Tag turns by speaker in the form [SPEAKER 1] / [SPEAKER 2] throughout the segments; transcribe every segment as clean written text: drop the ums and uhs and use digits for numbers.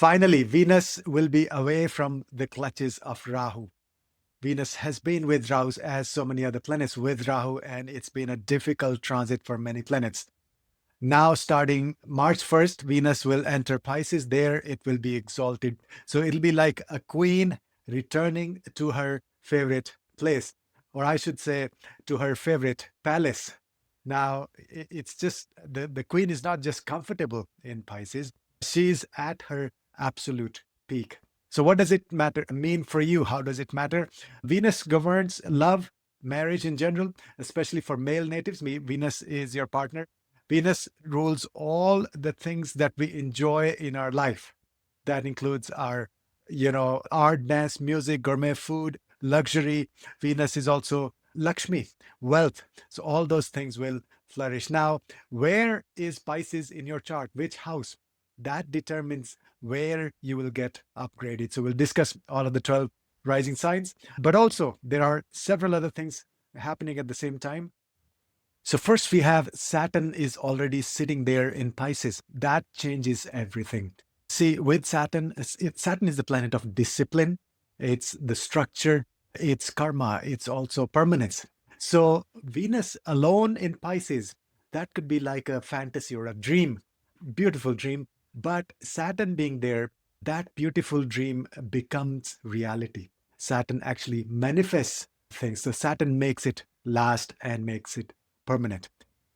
[SPEAKER 1] Finally, Venus will be away from the clutches of Rahu. Venus has been with Rahu as so many other planets with Rahu, and it's been a difficult transit for many planets. Now, starting March 1st, Venus will enter Pisces. There it will be exalted. So it'll be like a queen returning to her favorite place, or I should say to her favorite palace. Now, it's just the queen is not just comfortable in Pisces, she's at her absolute peak. So what does it mean for you? How does it matter? Venus governs love, marriage in general, especially for male natives. Venus is your partner. Venus rules all the things that we enjoy in our life. That includes our, art, dance, music, gourmet food, luxury. Venus is also Lakshmi, wealth. So all those things will flourish. Now, where is Pisces in your chart? Which house? That determines where you will get upgraded. So we'll discuss all of the 12 rising signs, but also there are several other things happening at the same time. So first we have Saturn is already sitting there in Pisces. That changes everything. See, with Saturn, Saturn is the planet of discipline. It's the structure, it's karma, it's also permanence. So Venus alone in Pisces, that could be like a fantasy or a dream, beautiful dream. But Saturn being there, that beautiful dream becomes reality. Saturn actually manifests things. So Saturn makes it last and makes it permanent.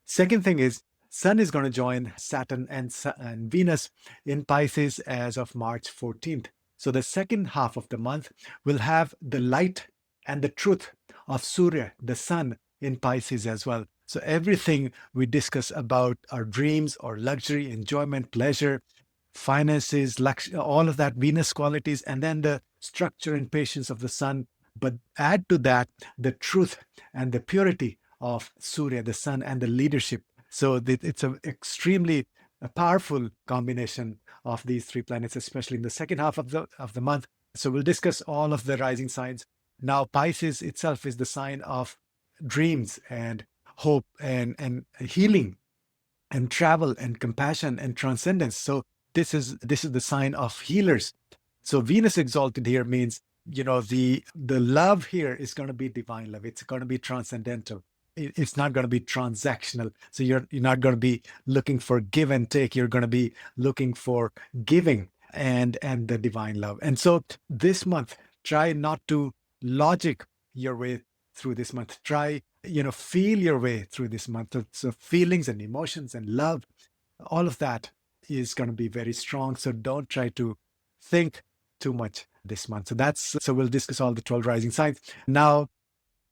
[SPEAKER 1] Second thing is Sun is going to join Saturn and Venus in Pisces as of March 14th. So the second half of the month will have the light and the truth of Surya, the sun, in Pisces as well. So everything we discuss about our dreams or luxury, enjoyment, pleasure, finances, all of that, Venus qualities, and then the structure and patience of the sun. But add to that the truth and the purity of Surya, the sun, and the leadership. So it's an extremely powerful combination of these three planets, especially in the second half of the month. So we'll discuss all of the rising signs. Now, Pisces itself is the sign of dreams and hope and healing and travel and compassion and transcendence. So this is the sign of healers. So Venus exalted here means, the love here is going to be divine love. It's going to be transcendental. It's not going to be transactional. So you're not going to be looking for give and take. You're going to be looking for giving and the divine love. And so this month, try not to logic your way through this month. Try, feel your way through this month. So feelings and emotions and love, all of that is going to be very strong. So don't try to think too much this month. So we'll discuss all the 12 rising signs. Now,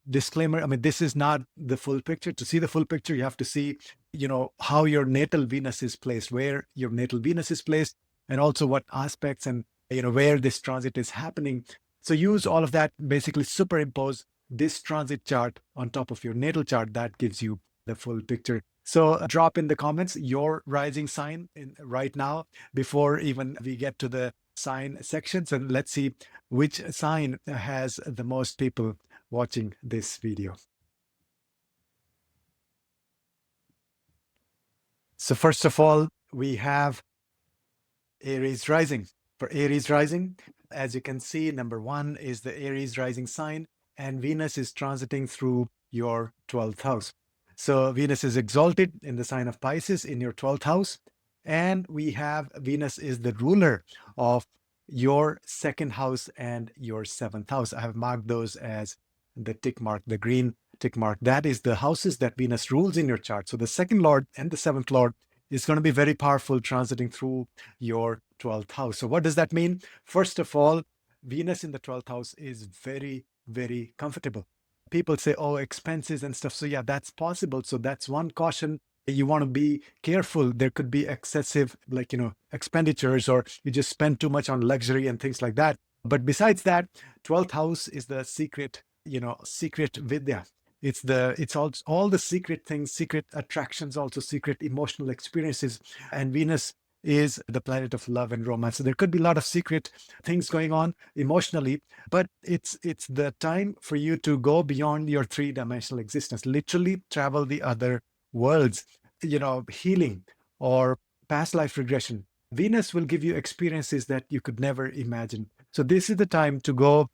[SPEAKER 1] disclaimer, this is not the full picture. To see the full picture, you have to see, how your natal Venus is placed, where your natal Venus is placed, and also what aspects and, where this transit is happening. So use all of that, basically superimpose this transit chart on top of your natal chart. That gives you the full picture. So drop in the comments your rising sign right now before even we get to the sign sections, and let's see which sign has the most people watching this video. So first of all, we have Aries rising. For Aries rising, as you can see, number 1 is the Aries rising sign, and Venus is transiting through your 12th house. So Venus is exalted in the sign of Pisces in your 12th house, and we have Venus is the ruler of your 2nd house and your 7th house. I have marked those as the tick mark, the green tick mark. That is the houses that Venus rules in your chart. So the 2nd lord and the 7th lord is going to be very powerful transiting through your 12th house. So what does that mean? First of all, Venus in the 12th house is very, very comfortable. People say, oh, expenses and stuff. So yeah, that's possible. So that's one caution. You want to be careful. There could be excessive, expenditures, or you just spend too much on luxury and things like that. But besides that, 12th house is the secret, secret vidya. It's all the secret things, secret attractions, also secret emotional experiences. And Venus is the planet of love and romance. So there could be a lot of secret things going on emotionally, but it's the time for you to go beyond your 3-dimensional existence, literally travel the other worlds, healing or past life regression. Venus will give you experiences that you could never imagine. So this is the time to go,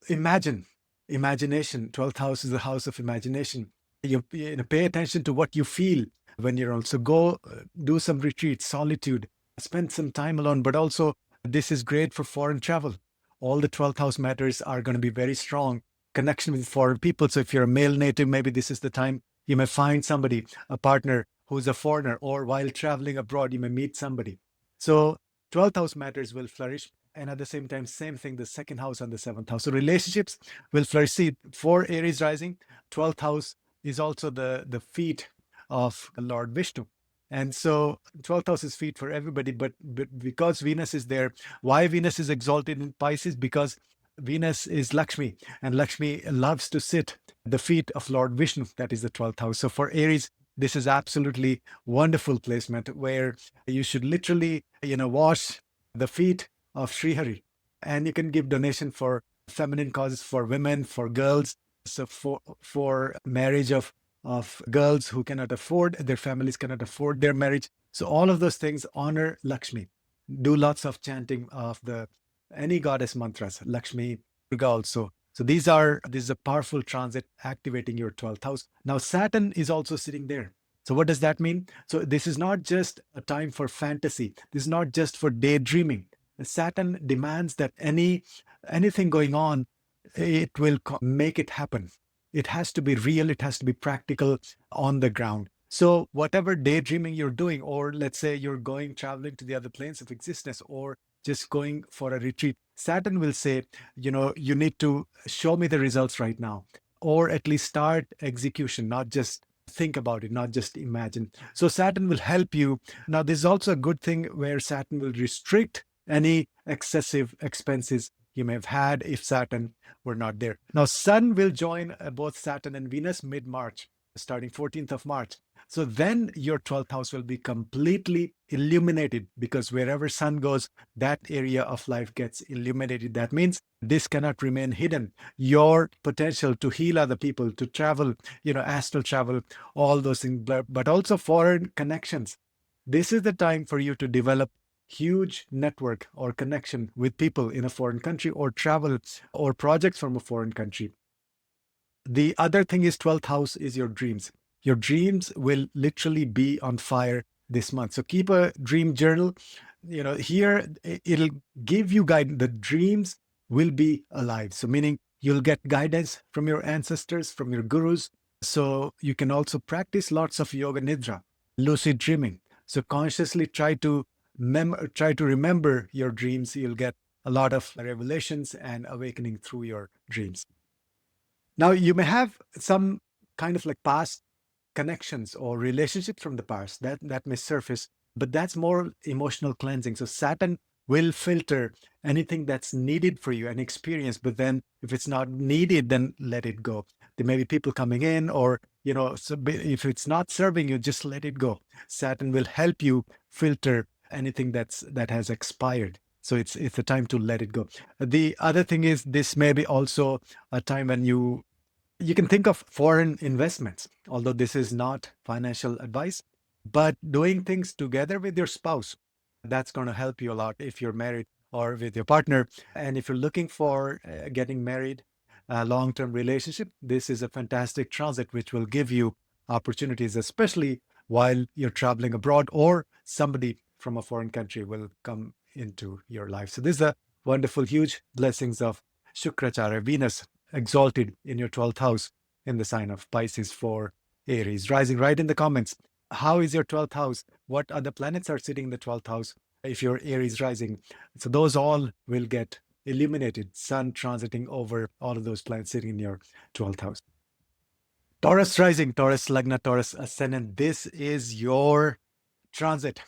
[SPEAKER 1] imagine. Imagination. 12th house is the house of imagination. Pay attention to what you feel when you're also go do some retreats, solitude, spend some time alone, but also this is great for foreign travel. All the 12th house matters are going to be very strong. Connection with foreign people. So if you're a male native, maybe this is the time you may find somebody, a partner who's a foreigner, or while traveling abroad, you may meet somebody. So 12th house matters will flourish. And at the same time, same thing, the second house and the seventh house. So relationships will flourish. See, for Aries rising, 12th house is also the feet of Lord Vishnu. And so 12th house is feet for everybody, but because Venus is there, why Venus is exalted in Pisces? Because Venus is Lakshmi, and Lakshmi loves to sit at the feet of Lord Vishnu. That is the 12th house. So for Aries, this is absolutely wonderful placement where you should literally, wash the feet of Srihari, and you can give donation for feminine causes, for women, for girls. So for marriage of girls who cannot afford, their families cannot afford their marriage. So all of those things honor Lakshmi. Do lots of chanting of any goddess mantras, Lakshmi, Durga also. So this is a powerful transit activating your 12th house. Now Saturn is also sitting there. So what does that mean? So this is not just a time for fantasy. This is not just for daydreaming. Saturn demands that anything going on, it will make it happen. It has to be real. It has to be practical on the ground. So whatever daydreaming you're doing, or let's say you're traveling to the other planes of existence, or just going for a retreat, Saturn will say, you need to show me the results right now, or at least start execution, not just think about it, not just imagine. So Saturn will help you. Now, there's also a good thing where Saturn will restrict any excessive expenses you may have had if Saturn were not there. Now, Sun will join both Saturn and Venus mid-March, starting 14th of March. So then your 12th house will be completely illuminated, because wherever Sun goes, that area of life gets illuminated. That means this cannot remain hidden. Your potential to heal other people, to travel, astral travel, all those things, but also foreign connections. This is the time for you to develop huge network or connection with people in a foreign country, or travel or projects from a foreign country. The other thing is 12th house is your dreams. Your dreams will literally be on fire this month. So keep a dream journal. Here it'll give you guidance. The dreams will be alive. So meaning you'll get guidance from your ancestors, from your gurus. So you can also practice lots of yoga nidra, lucid dreaming. So consciously try to remember your dreams. You'll get a lot of revelations and awakening through your dreams. Now, you may have some kind of like past connections or relationships from the past that may surface, but that's more emotional cleansing. So Saturn will filter anything that's needed for you and experience, but then if it's not needed, then let it go. There may be people coming in, or if it's not serving you, just let it go. Saturn will help you filter anything that has expired. So it's a time to let it go. The other thing is, this may be also a time when you can think of foreign investments, although this is not financial advice, but doing things together with your spouse, that's going to help you a lot if you're married, or with your partner. And if you're looking for getting married, a long-term relationship, this is a fantastic transit which will give you opportunities, especially while you're traveling abroad, or somebody from a foreign country will come into your life. So this is a wonderful, huge blessings of Shukracharya, Venus exalted in your 12th house in the sign of Pisces for Aries rising. Right in the comments, how is your 12th house? What other planets are sitting in the 12th house if you're Aries rising? So those all will get illuminated. Sun transiting over all of those planets sitting in your 12th house. Taurus rising, Taurus Lagna, Taurus Ascendant. This is your transit.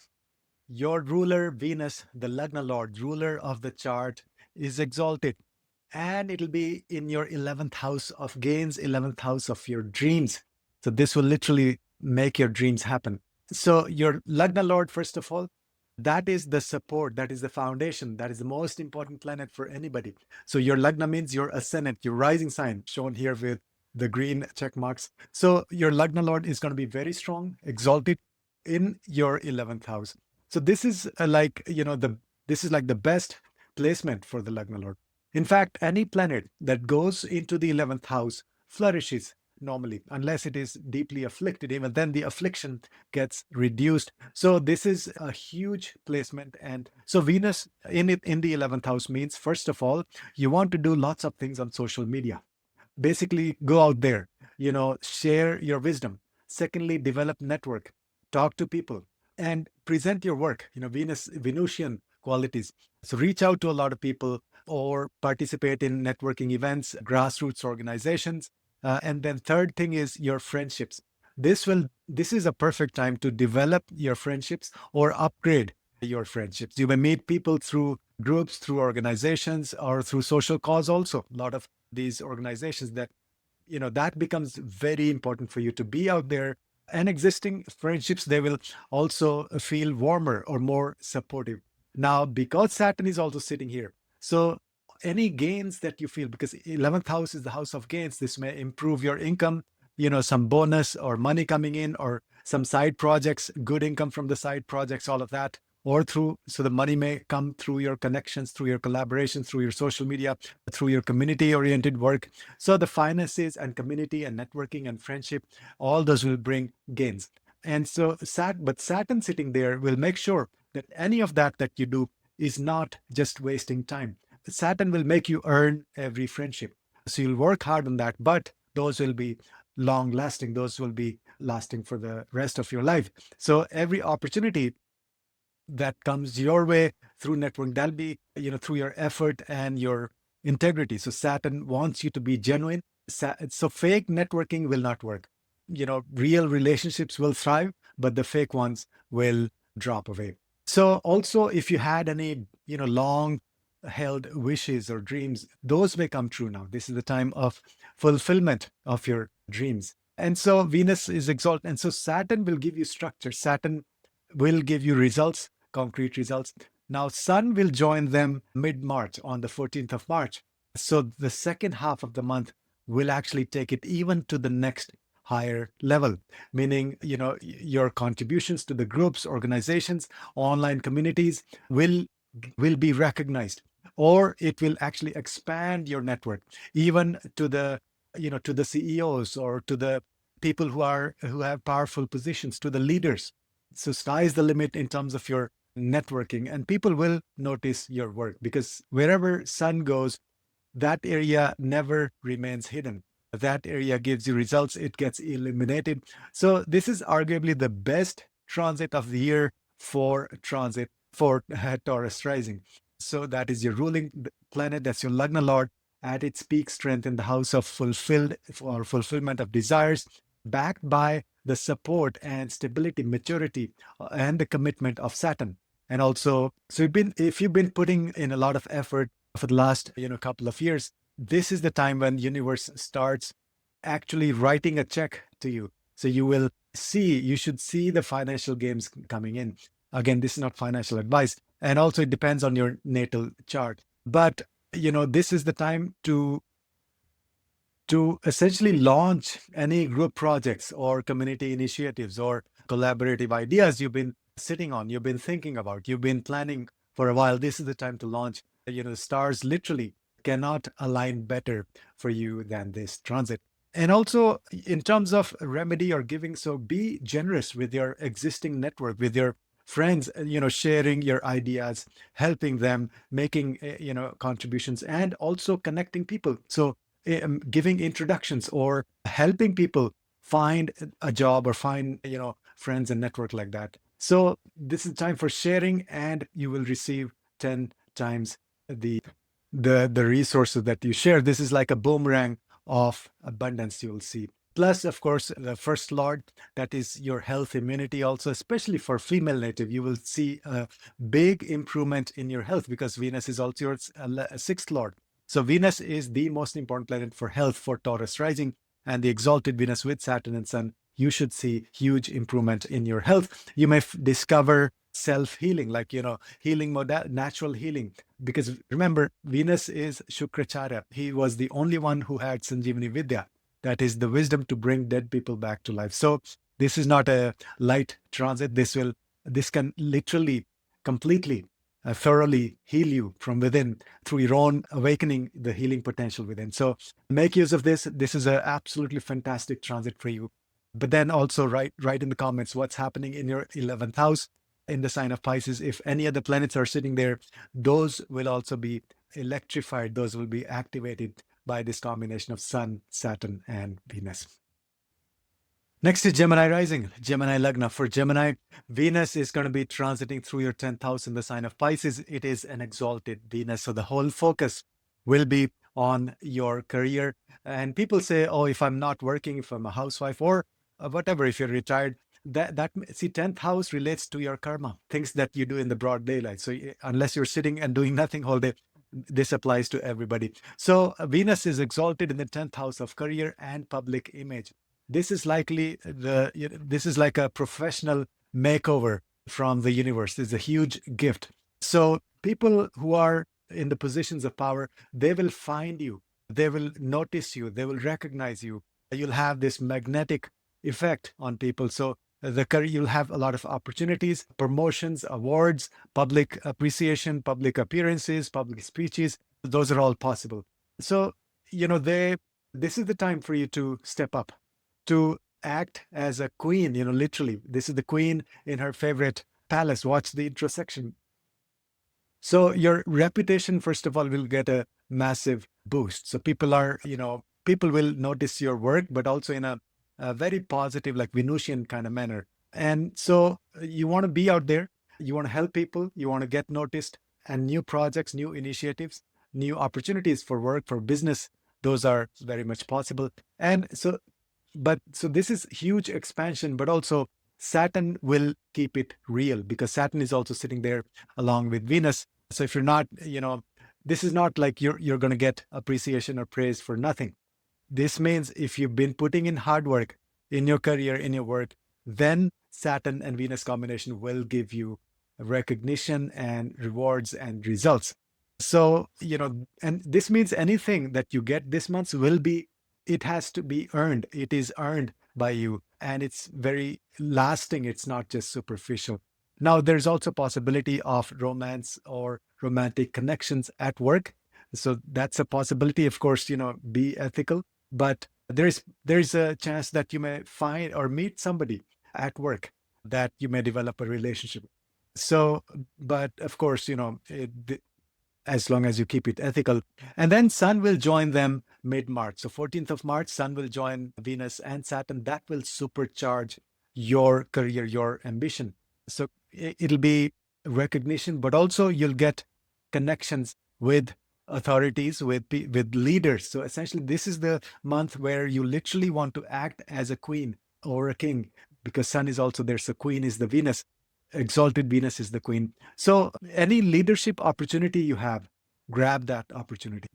[SPEAKER 1] Your ruler, Venus, the Lagna Lord, ruler of the chart, is exalted. And it'll be in your 11th house of gains, 11th house of your dreams. So this will literally make your dreams happen. So your Lagna Lord, first of all, that is the support, that is the foundation, that is the most important planet for anybody. So your Lagna means your ascendant, your rising sign, shown here with the green check marks. So your Lagna Lord is going to be very strong, exalted in your 11th house. So this is this is like the best placement for the Lagna Lord. In fact, any planet that goes into the 11th house flourishes normally, unless it is deeply afflicted. Even then, the affliction gets reduced. So this is a huge placement. And so Venus in the 11th house means, first of all, you want to do lots of things on social media. Basically, go out there, share your wisdom. Secondly, develop network, talk to people, and present your work, Venusian qualities. So reach out to a lot of people or participate in networking events, grassroots organizations. And then third thing is your friendships. This is a perfect time to develop your friendships or upgrade your friendships. You may meet people through groups, through organizations, or through social cause also. A lot of these organizations that becomes very important for you to be out there. And existing friendships, they will also feel warmer or more supportive. Now, because Saturn is also sitting here, so any gains that you feel, because 11th house is the house of gains, this may improve your income, some bonus or money coming in, or some side projects, good income from the side projects, all of that, or so the money may come through your connections, through your collaborations, through your social media, through your community oriented work. So the finances and community and networking and friendship, all those will bring gains. And so but Saturn sitting there will make sure that any of that you do is not just wasting time. Saturn will make you earn every friendship. So you'll work hard on that, but those will be long lasting. Those will be lasting for the rest of your life. So every opportunity that comes your way through networking, that'll be, through your effort and your integrity. So Saturn wants you to be genuine. So fake networking will not work. Real relationships will thrive, but the fake ones will drop away. So also, if you had any, long held wishes or dreams, those may come true now. This is the time of fulfillment of your dreams. And so Venus is exalted. And so Saturn will give you structure. Saturn will give you results, concrete results. Now, Sun will join them mid-March, on the 14th of March. So the second half of the month will actually take it even to the next higher level, meaning, your contributions to the groups, organizations, online communities will be recognized, or it will actually expand your network, even to the, to the CEOs, or to the people who have powerful positions, to the leaders. So sky's the limit in terms of your networking, and people will notice your work, because wherever Sun goes, that area never remains hidden. That area gives you results, it gets illuminated. So this is arguably the best transit of the year for Taurus rising. So that is your ruling planet, that's your Lagna Lord, at its peak strength in the house of fulfillment of desires, backed by the support and stability, maturity, and the commitment of Saturn. And also, so if you've been putting in a lot of effort for the last, couple of years, this is the time when universe starts actually writing a check to you. So you should see the financial gains coming in. Again, this is not financial advice. And also it depends on your natal chart. But, this is the time to essentially launch any group projects or community initiatives or collaborative ideas you've been sitting on, you've been thinking about, you've been planning for a while. This is the time to launch. The stars literally cannot align better for you than this transit. And also in terms of remedy or giving, so be generous with your existing network, with your friends, sharing your ideas, helping them, making, contributions, and also connecting people. So giving introductions or helping people find a job or find, friends and network like that. So this is time for sharing, and you will receive 10 times the resources that you share. This is like a boomerang of abundance you will see. Plus, of course, the first lord, that is your health, immunity also, especially for female native, you will see a big improvement in your health, because Venus is also your sixth lord. So Venus is the most important planet for health for Taurus rising, and the exalted Venus with Saturn and Sun, you should see huge improvement in your health. You may discover self-healing, like, healing natural healing. Because remember, Venus is Shukracharya. He was the only one who had Sanjeevani Vidya. That is the wisdom to bring dead people back to life. So this is not a light transit. This will this can literally, completely, thoroughly heal you from within through your own awakening the healing potential within. So make use of this. This is an absolutely fantastic transit for you. But then also write in the comments what's happening in your 11th house in the sign of Pisces. If any other planets are sitting there, those will also be electrified. Those will be activated by this combination of Sun, Saturn, and Venus. Next is Gemini rising, Gemini Lagna. For Gemini, Venus is going to be transiting through your 10th house in the sign of Pisces. It is an exalted Venus. So the whole focus will be on your career. And people say, oh, if I'm not working, if I'm a housewife or whatever, if you're retired, see, 10th house relates to your karma, things that you do in the broad daylight. So unless you're sitting and doing nothing all day, this applies to everybody. So Venus is exalted in the 10th house of career and public image. This is likely this is like a professional makeover from the universe. It's a huge gift. So people who are in the positions of power, they will find you, they will notice you, they will recognize you. You'll have this magnetic effect on people. So you'll have a lot of opportunities, promotions, awards, public appreciation, public appearances, public speeches. Those are all possible. So, this is the time for you to step up, to act as a queen, literally. This is the queen in her favorite palace. Watch the intro section. So your reputation, first of all, will get a massive boost. So people will notice your work, but also in a very positive, like Venusian kind of manner. And so you want to be out there, you want to help people, you want to get noticed, and new projects, new initiatives, new opportunities for work, for business, those are very much possible. And so this is huge expansion, but also Saturn will keep it real because Saturn is also sitting there along with Venus. So if you're not, this is not like you're going to get appreciation or praise for nothing. This means if you've been putting in hard work in your career, in your work, then Saturn and Venus combination will give you recognition and rewards and results. So, and this means anything that you get this month it has to be earned. It is earned by you, and it's very lasting. It's not just superficial. Now, there's also possibility of romance or romantic connections at work. So that's a possibility. Of course, be ethical, but there's a chance that you may find or meet somebody at work that you may develop a relationship. So, but of course, as long as you keep it ethical. And then Sun will join them mid-March. So 14th of March, Sun will join Venus and Saturn. That will supercharge your career, your ambition. So it'll be recognition, but also you'll get connections with authorities, with leaders. So essentially, this is the month where you literally want to act as a queen or a king, because Sun is also there. So queen is the Venus. Exalted Venus is the queen. So any leadership opportunity you have, grab that opportunity.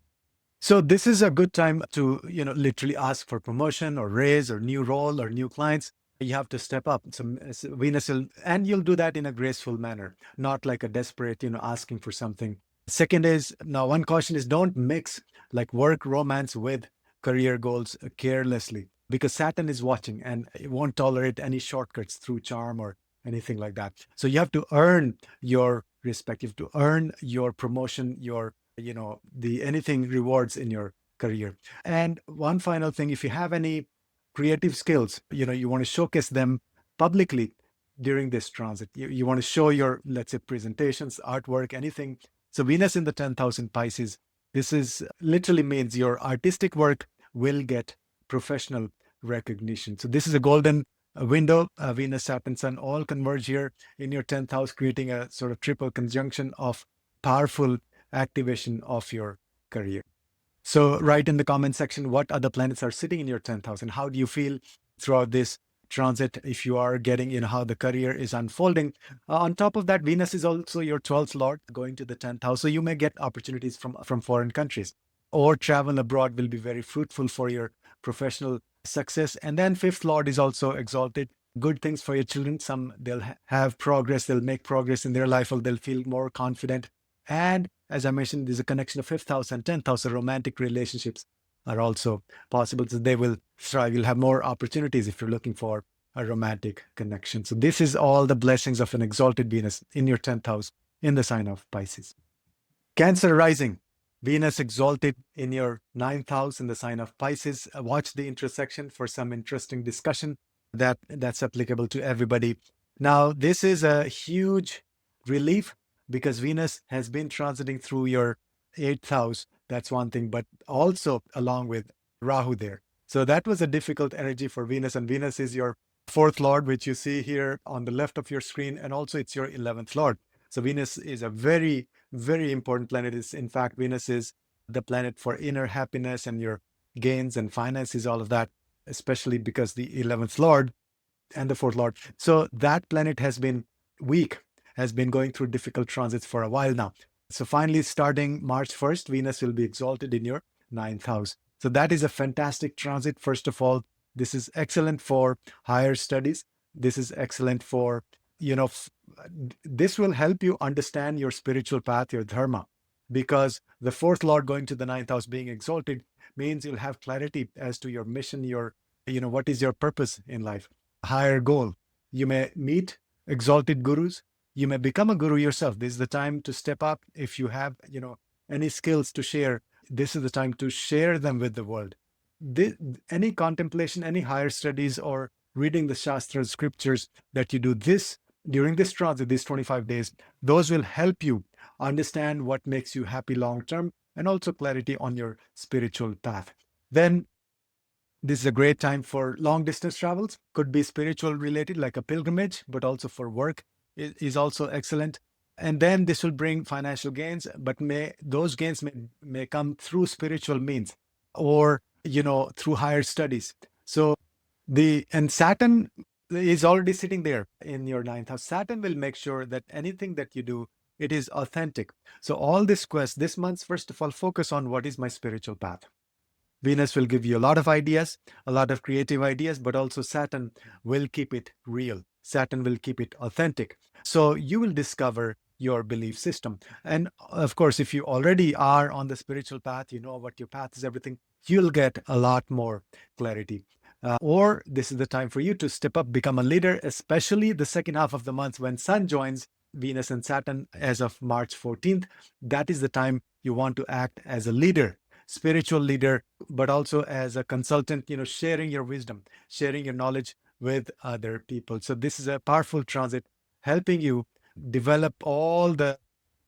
[SPEAKER 1] So this is a good time to, literally ask for promotion or raise or new role or new clients. You have to step up. So Venus and you'll do that in a graceful manner, not like a desperate, asking for something. Second is, now one caution is don't mix like work romance with career goals carelessly, because Saturn is watching and it won't tolerate any shortcuts through charm or anything like that. So you have to earn your respect. You have to earn your promotion, your, anything rewards in your career. And one final thing, if you have any creative skills, you want to showcase them publicly during this transit. You want to show your, let's say, presentations, artwork, anything. So Venus in the 10th house in Pisces, this is literally means your artistic work will get professional recognition. So this is a golden window. Venus, Saturn, Sun all converge here in your 10th house, creating a sort of triple conjunction of powerful activation of your career. So write in the comment section what other planets are sitting in your 10th house and how do you feel throughout this transit, if you are getting how the career is unfolding. On top of that, Venus is also your 12th lord going to the 10th house. So you may get opportunities from foreign countries, or travel abroad will be very fruitful for your professional success. And then 5th lord is also exalted. Good things for your children. Some they'll have progress, they'll make progress in their life, or they'll feel more confident. And as I mentioned, there's a connection of 5th house and 10th house. So romantic relationships are also possible. So they will thrive. You'll have more opportunities if you're looking for a romantic connection. So this is all the blessings of an exalted Venus in your 10th house in the sign of Pisces. Cancer rising, Venus exalted in your 9th house in the sign of Pisces. Watch the intersection for some interesting discussion that's applicable to everybody. Now, this is a huge relief because Venus has been transiting through your 8th house. That's one thing, but also along with Rahu there. So that was a difficult energy for Venus, and Venus is your 4th lord, which you see here on the left of your screen, and also it's your 11th lord. So Venus is a very, very important planet. In fact, Venus is the planet for inner happiness and your gains and finances, all of that, especially because the 11th lord and the 4th lord. So that planet has been weak, has been going through difficult transits for a while now. So finally, starting March 1st, Venus will be exalted in your 9th house. So that is a fantastic transit. First of all, this is excellent for higher studies. This is excellent for, this will help you understand your spiritual path, your dharma, because the 4th lord going to the 9th house being exalted means you'll have clarity as to your mission, what is your purpose in life, higher goal. You may meet exalted gurus. You may become a guru yourself. This is the time to step up. If you have, any skills to share, this is the time to share them with the world. Any contemplation, any higher studies, or reading the Shastras, scriptures that you do during this transit, these 25 days, those will help you understand what makes you happy long term and also clarity on your spiritual path. Then this is a great time for long distance travels. Could be spiritual related, like a pilgrimage, but also for work is also excellent. And then this will bring financial gains, but those gains may come through spiritual means or, through higher studies. So and Saturn is already sitting there in your 9th house. Saturn will make sure that anything that you do, it is authentic. So all this month, first of all, focus on what is my spiritual path. Venus will give you a lot of ideas, a lot of creative ideas, but also Saturn will keep it real. Saturn will keep it authentic. So you will discover your belief system. And of course, if you already are on the spiritual path, you know what your path is, everything, you'll get a lot more clarity. Or this is the time for you to step up, become a leader, especially the second half of the month when Sun joins Venus and Saturn as of March 14th. That is the time you want to act as a leader, spiritual leader, but also as a consultant, sharing your wisdom, sharing your knowledge with other people. So this is a powerful transit helping you develop all the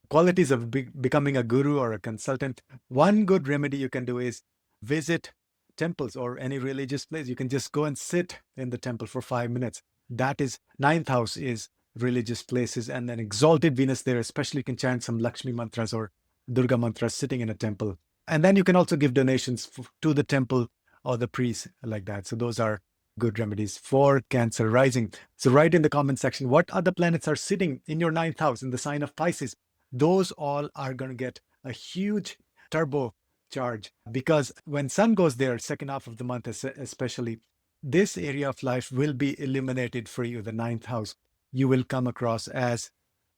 [SPEAKER 1] qualities of becoming a guru or a consultant. One good remedy you can do is visit temples or any religious place. You can just go and sit in the temple for 5 minutes. That is 9th house is religious places, and then exalted Venus there, especially you can chant some Lakshmi mantras or Durga mantras sitting in a temple. And then you can also give donations to the temple or the priest like that. So those are good remedies for Cancer rising. So write in the comment section, what other planets are sitting in your 9th house in the sign of Pisces? Those all are going to get a huge turbo charge because when Sun goes there, second half of the month especially, this area of life will be illuminated for you, the 9th house. You will come across as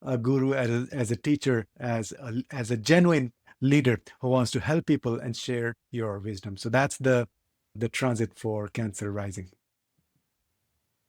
[SPEAKER 1] a guru, as a teacher, as a genuine leader who wants to help people and share your wisdom. So that's the transit for Cancer rising.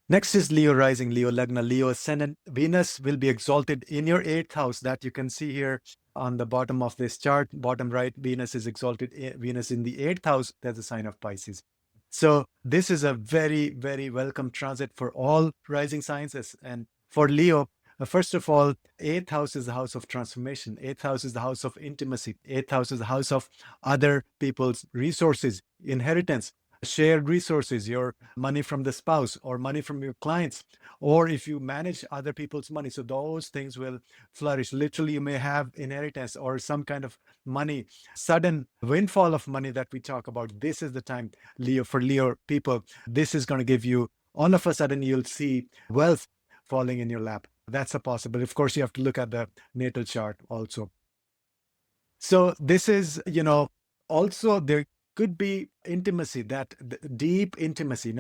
[SPEAKER 1] Next is Leo rising, Leo Lagna, Leo Ascendant. Venus will be exalted in your 8th house that you can see here on the bottom of this chart. Bottom right, Venus is exalted. Venus in the 8th house, that's a sign of Pisces. So this is a very, very welcome transit for all rising signs. And for Leo, first of all, 8th house is the house of transformation. 8th house is the house of intimacy. 8th house is the house of other people's resources, inheritance, shared resources, your money from the spouse or money from your clients, or if you manage other people's money. So those things will flourish. Literally, you may have inheritance or some kind of money, sudden windfall of money that we talk about. This is the time, Leo, for Leo people, this is going to give you, all of a sudden, you'll see wealth falling in your lap. That's a possibility. Of course, you have to look at the natal chart also. So this is, also there could be intimacy, that deep intimacy,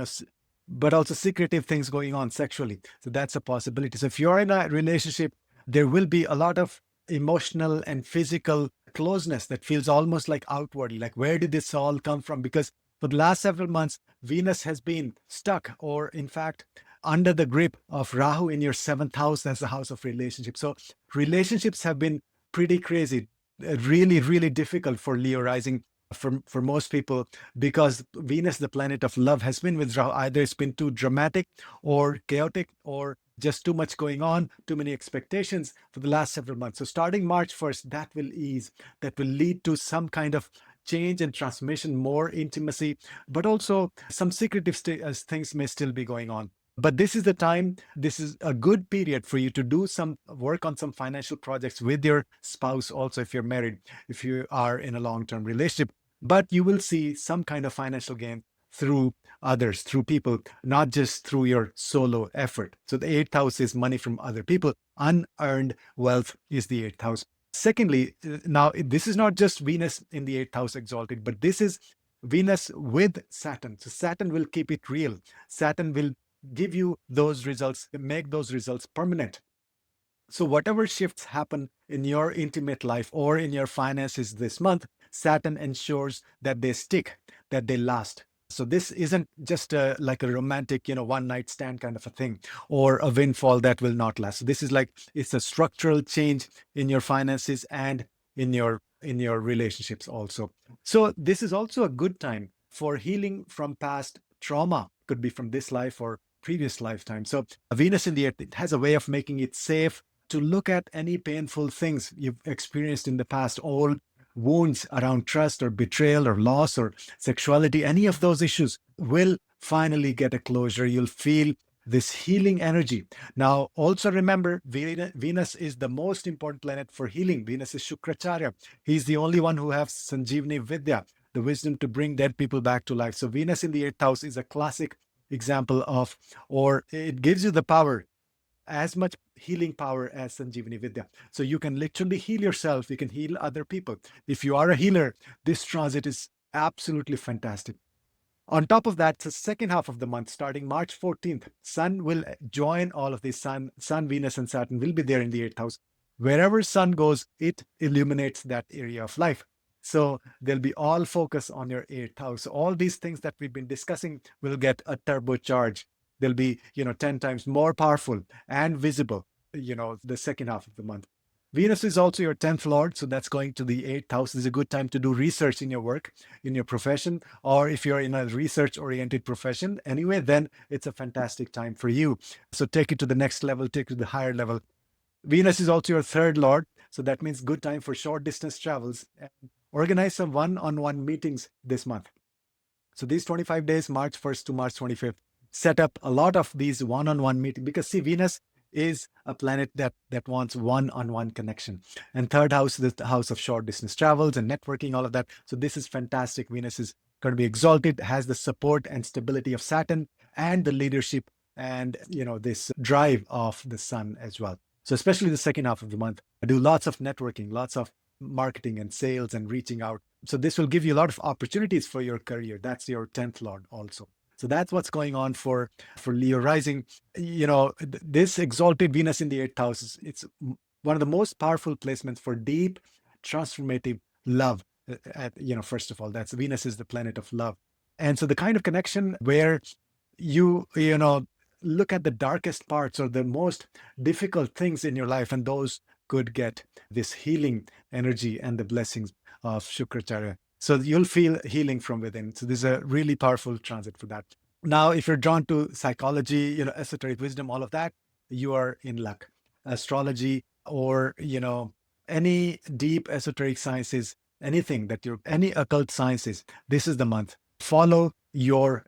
[SPEAKER 1] but also secretive things going on sexually. So that's a possibility. So if you're in a relationship, there will be a lot of emotional and physical closeness that feels almost like outwardly, like where did this all come from? Because for the last several months, Venus has been stuck, or in fact, under the grip of Rahu in your 7th house. That's the house of relationships. So relationships have been pretty crazy, really, really difficult for Leo rising for most people, because Venus, the planet of love, has been with Rahu. Either it's been too dramatic or chaotic, or just too much going on, too many expectations for the last several months. So starting March 1st, that will ease, that will lead to some kind of change and transformation, more intimacy, but also some secretive things may still be going on. But this is the time, this is a good period for you to do some work on some financial projects with your spouse, also if you're married, if you are in a long-term relationship. But you will see some kind of financial gain through others, through people, not just through your solo effort. So the 8th house is money from other people. Unearned wealth is the 8th house. Secondly, now this is not just Venus in the 8th house exalted, but this is Venus with Saturn. So Saturn will keep it real. Saturn will give you those results, make those results permanent. So whatever shifts happen in your intimate life or in your finances this month, Saturn ensures that they stick, that they last. So this isn't just like a romantic, one night stand kind of a thing, or a windfall that will not last. So this is like, it's a structural change in your finances and in your relationships also. So this is also a good time for healing from past trauma. Could be from this life or previous lifetime. So Venus in the 8th, it has a way of making it safe to look at any painful things you've experienced in the past, old wounds around trust or betrayal or loss or sexuality. Any of those issues will finally get a closure. You'll feel this healing energy. Now, also remember, Venus is the most important planet for healing. Venus is Shukracharya. He's the only one who has Sanjeevani Vidya, the wisdom to bring dead people back to life. So Venus in the 8th house is a classic example of, or it gives you the power, as much healing power as Sanjeevani Vidya. So you can literally heal yourself. You can heal other people. If you are a healer, this transit is absolutely fantastic. On top of that, the second half of the month, starting March 14th, Sun will join all of these. Sun, Venus, and Saturn will be there in the 8th house. Wherever Sun goes, it illuminates that area of life. So there'll be all focus on your 8th house. All these things that we've been discussing will get a turbocharge. They'll be, 10 times more powerful and visible, the second half of the month. Venus is also your 10th lord, so that's going to the 8th house. This is a good time to do research in your work, in your profession, or if you're in a research-oriented profession anyway, then it's a fantastic time for you. So take it to the next level, take it to the higher level. Venus is also your 3rd lord, so that means good time for short distance travels. And organize some one-on-one meetings this month. So these 25 days, March 1st to March 25th, set up a lot of these one-on-one meetings, because see, Venus is a planet that wants one-on-one connection. And 3rd house is the house of short distance travels and networking, all of that. So this is fantastic. Venus is going to be exalted, has the support and stability of Saturn and the leadership and, this drive of the Sun as well. So especially the second half of the month, I do lots of networking, lots of marketing and sales and reaching out. So this will give you a lot of opportunities for your career. That's your 10th lord also. So that's what's going on for Leo rising. This exalted Venus in the 8th house, it's one of the most powerful placements for deep, transformative love. First of all, that's Venus is the planet of love. And so the kind of connection where you look at the darkest parts or the most difficult things in your life, and those could get this healing energy and the blessings of Shukracharya. So you'll feel healing from within. So this is a really powerful transit for that. Now, if you're drawn to psychology, esoteric wisdom, all of that, you are in luck. Astrology or, any deep esoteric sciences, anything that any occult sciences, this is the month. Follow your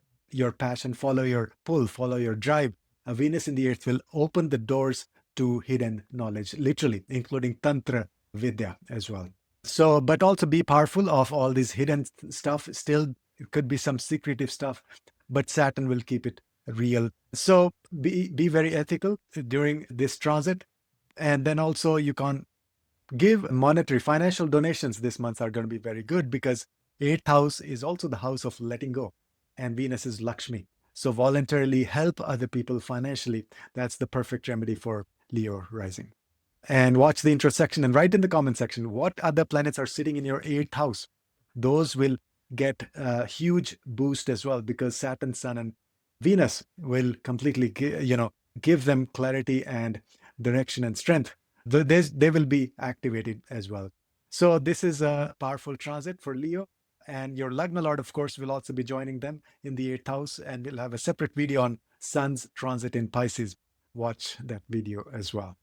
[SPEAKER 1] passion, follow your pull, follow your drive. A Venus in the 8th will open the doors to hidden knowledge, literally, including Tantra Vidya as well. So, but also be powerful of all this hidden stuff. Still, it could be some secretive stuff, but Saturn will keep it real. So be very ethical during this transit. And then also you can give monetary, financial donations this month are going to be very good, because 8th house is also the house of letting go. And Venus is Lakshmi. So voluntarily help other people financially. That's the perfect remedy for Leo rising. And watch the intro section and write in the comment section what other planets are sitting in your 8th house. Those will get a huge boost as well, because Saturn, Sun, and Venus will completely, give them clarity and direction and strength. They will be activated as well. So this is a powerful transit for Leo. And your Lagna Lord, of course, will also be joining them in the 8th house. And we'll have a separate video on Sun's transit in Pisces. Watch that video as well.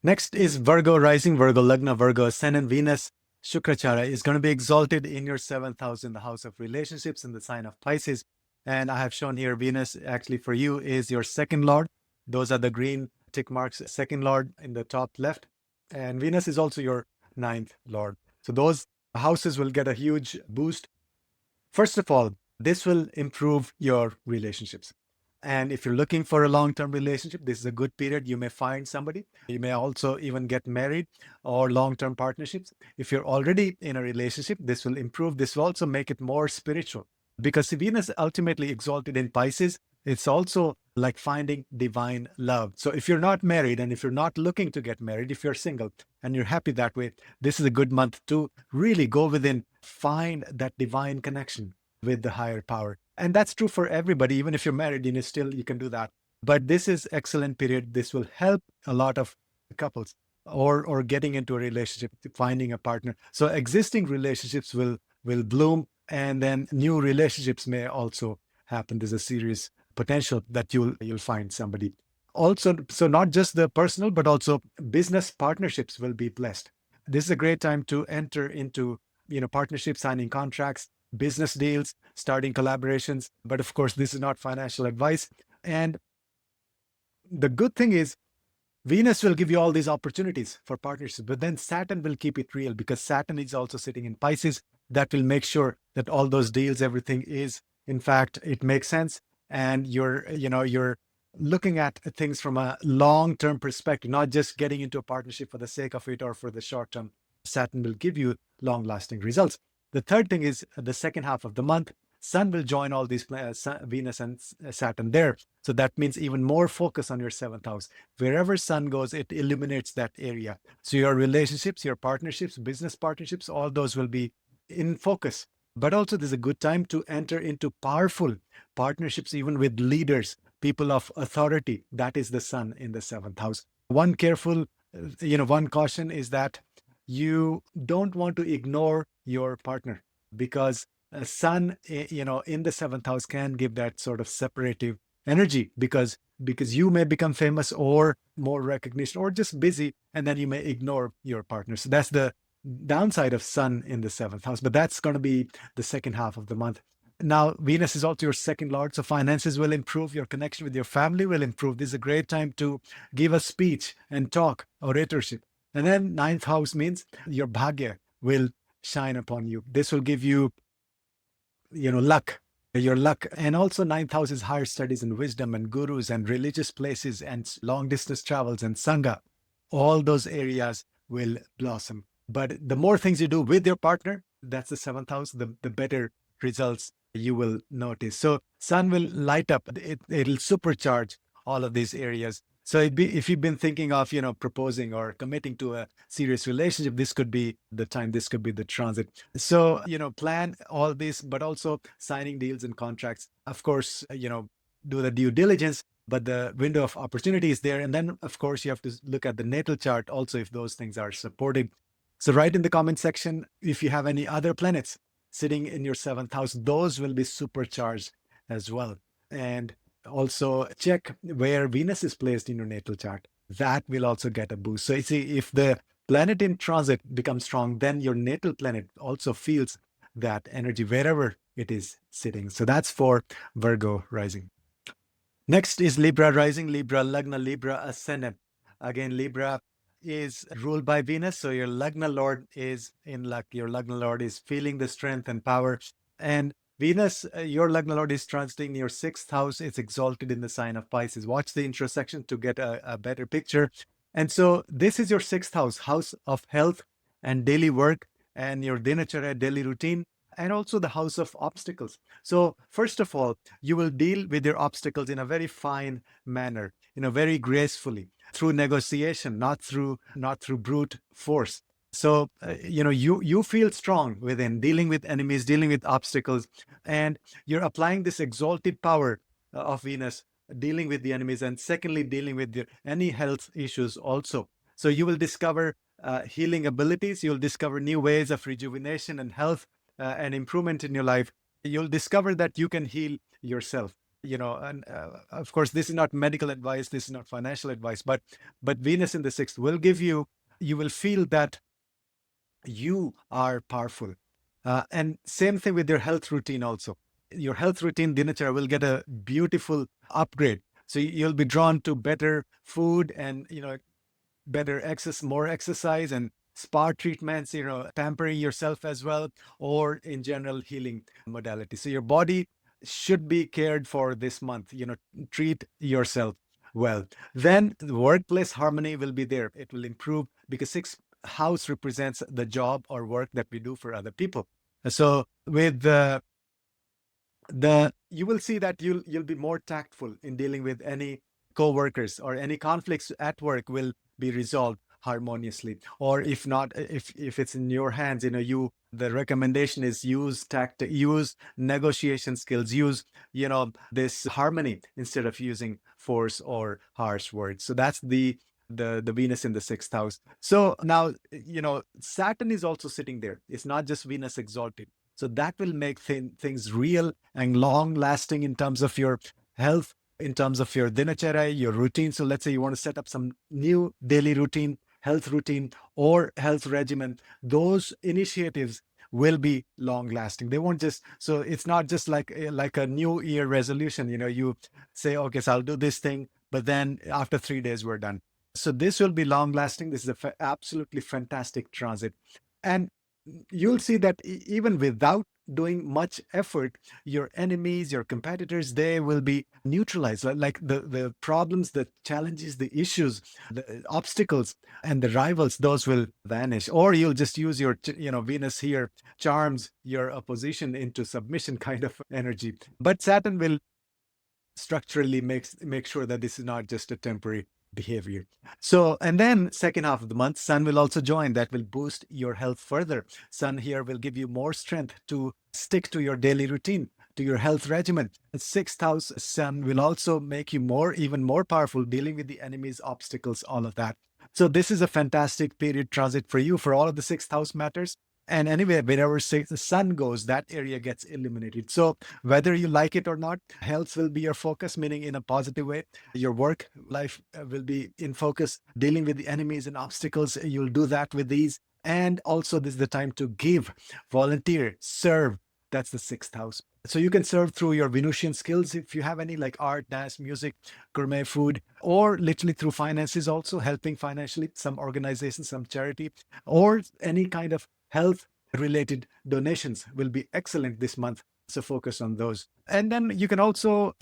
[SPEAKER 1] Next is Virgo rising, Virgo Lagna, Virgo Ascendant. Venus Shukrachara is going to be exalted in your 7th house in the house of relationships in the sign of Pisces. And I have shown here Venus actually for you is your second lord. Those are the green tick marks, second lord in the top left. And Venus is also your 9th lord. So those houses will get a huge boost. First of all, this will improve your relationships. And if you're looking for a long-term relationship, this is a good period. You may find somebody. You may also even get married or long-term partnerships. If you're already in a relationship, this will improve. This will also make it more spiritual because Venus ultimately exalted in Pisces. It's also like finding divine love. So if you're not married and if you're not looking to get married, if you're single and you're happy that way, this is a good month to really go within, find that divine connection with the higher power. And that's true for everybody. Even if you're married, you can do that. But this is excellent period. This will help a lot of couples or getting into a relationship, finding a partner. So existing relationships will bloom, and then new relationships may also happen. There's a serious potential that you'll find somebody. Also, so not just the personal, but also business partnerships will be blessed. This is a great time to enter into partnerships, signing contracts, business deals, starting collaborations. But of course, this is not financial advice. And the good thing is, Venus will give you all these opportunities for partnerships, but then Saturn will keep it real because Saturn is also sitting in Pisces. That will make sure that all those deals, everything is, in fact, it makes sense. And you're looking at things from a long-term perspective, not just getting into a partnership for the sake of it or for the short term. Saturn will give you long-lasting results. The third thing is the second half of the month, Sun will join all these planets, Venus and Saturn there. So that means even more focus on your 7th house. Wherever Sun goes, it illuminates that area. So your relationships, your partnerships, business partnerships, all those will be in focus. But also there's a good time to enter into powerful partnerships, even with leaders, people of authority. That is the Sun in the 7th house. One caution is that you don't want to ignore your partner because Sun, in the 7th house can give that sort of separative energy because you may become famous or more recognition or just busy, and then you may ignore your partner. So that's the downside of Sun in the 7th house, but that's going to be the second half of the month. Now, Venus is also your second lord, so finances will improve. Your connection with your family will improve. This is a great time to give a speech and talk, oratorship. And then 9th house means your bhagya will shine upon you. This will give you, luck, your luck. And also 9th house is higher studies and wisdom and gurus and religious places and long distance travels and sangha. All those areas will blossom. But the more things you do with your partner, that's the 7th house, the better results you will notice. So Sun will light up. It'll supercharge all of these areas. So if you've been thinking of, proposing or committing to a serious relationship, this could be the time, this could be the transit. So, plan all this, but also signing deals and contracts. Of course, do the due diligence, but the window of opportunity is there. And then, of course, you have to look at the natal chart also if those things are supported. So write in the comment section if you have any other planets sitting in your 7th house. Those will be supercharged as well. And also check where Venus is placed in your natal chart. That will also get a boost. So you see, if the planet in transit becomes strong, then your natal planet also feels that energy wherever it is sitting. So that's for Virgo rising. Next is Libra rising, Libra Lagna, Libra Ascendant. Again, Libra is ruled by Venus. So your Lagna Lord is in luck. Your Lagna Lord is feeling the strength and power. And Venus, your Lagna Lord is transiting your 6th house. It's exalted in the sign of Pisces. Watch the intro section to get a better picture. And so this is your 6th house, house of health and daily work and your dinacharya, daily routine, and also the house of obstacles. So first of all, you will deal with your obstacles in a very fine manner, very gracefully through negotiation, not through brute force. So, you feel strong within dealing with enemies, dealing with obstacles, and you're applying this exalted power of Venus, dealing with the enemies, and secondly, dealing with any health issues also. So you will discover healing abilities. You'll discover new ways of rejuvenation and health and improvement in your life. You'll discover that you can heal yourself. And of course, this is not medical advice. This is not financial advice. But Venus in the sixth will give you. You will feel that you are powerful. And same thing with your health routine also. Your health routine, Dinachara, will get a beautiful upgrade. So you'll be drawn to better food and, better more exercise and spa treatments, pampering yourself as well, or in general healing modality. So your body should be cared for this month, treat yourself well. Then the workplace harmony will be there. It will improve because sixth house represents the job or work that we do for other people. So with you will see that you'll be more tactful in dealing with any co-workers, or any conflicts at work will be resolved harmoniously. Or if not, if it's in your hands, the recommendation is use negotiation skills, use this harmony instead of using force or harsh words. So that's the Venus in the sixth house. So now Saturn is also sitting there. It's not just Venus exalted. So that will make things real and long lasting in terms of your health, in terms of your dinacharya, your routine. So let's say you want to set up some new daily routine, health routine, or health regimen. Those initiatives will be long lasting. They won't just, so it's not just like a new year resolution. You say, okay, so I'll do this thing, but then after 3 days, we're done. So this will be long lasting. This is absolutely fantastic transit. And you'll see that even without doing much effort, your enemies, your competitors, they will be neutralized. Like the problems, the challenges, the issues, the obstacles, and the rivals, those will vanish. Or you'll just use your, Venus here charms your opposition into submission kind of energy. But Saturn will structurally make sure that this is not just a temporary behavior. So, and then second half of the month, Sun will also join. That will boost your health further. Sun here will give you more strength to stick to your daily routine, to your health regimen. The sixth house Sun will also make you even more powerful, dealing with the enemies, obstacles, all of that. So this is a fantastic period transit for you for all of the sixth house matters. And anyway, wherever the Sun goes, that area gets illuminated. So whether you like it or not, health will be your focus, meaning in a positive way. Your work life will be in focus, dealing with the enemies and obstacles. You'll do that with these. And also, this is the time to give, volunteer, serve. That's the sixth house. So you can serve through your Venusian skills if you have any, like art, dance, music, gourmet food, or literally through finances, also helping financially, some organizations, some charity, or any kind of health related donations will be excellent this month. So focus on those. And then you can also,